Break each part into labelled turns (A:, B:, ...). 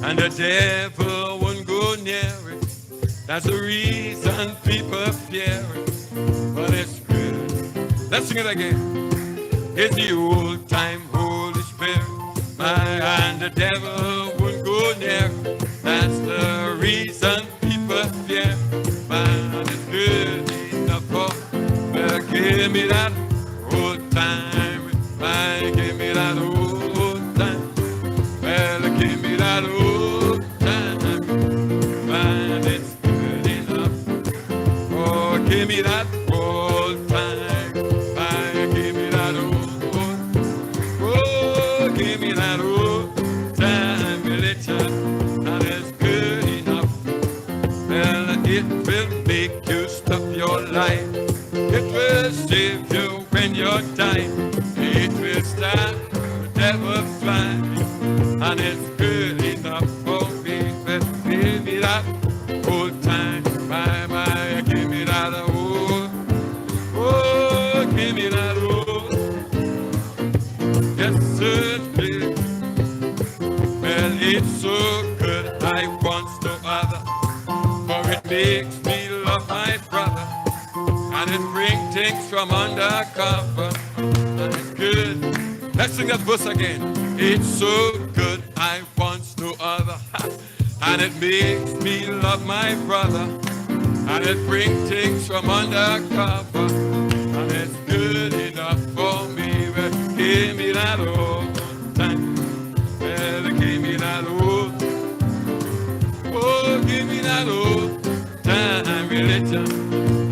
A: and the devil won't go near it. That's the reason people fear it, but it's good. Let's sing it again. It's the old time Holy Spirit, and the devil won't go near it. That's the reason people fear it, but it's good enough for me. Give me that old time, give me that old time. Well, give me that old time, and it's good enough. Oh, give me that old time, give me that old. Oh, give me that old time, religion, and it's good enough. Well, it will make you stop your life. It will save you when you're dying. It will stop the devil flying, and it's good enough for me. But give me that old time, my, give me that old. Oh, give me that old. Yes, certainly. Well, it's so good I want no other, for it makes me love my brother, and it brings things from undercover, and it's good. Let's sing that verse again. It's so good I want no other, and it makes me love my brother, and it brings things from undercover, and it's good enough for me. But give me that old time. Well, give me that old. Oh, give me that old time religion,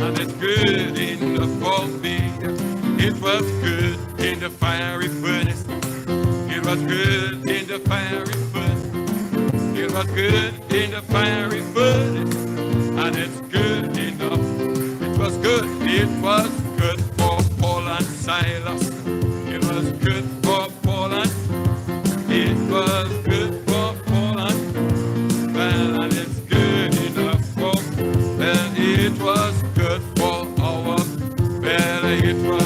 A: and it's good enough for me. It was good in the fiery furnace. It was good in the fiery furnace. It was good in the fiery furnace, and it's good enough. It was good. It was good for Paul and Silas. It was good for Paul and. It was good for Paul and. Well, and it's good enough for. Well, it was good for our. Well, it was.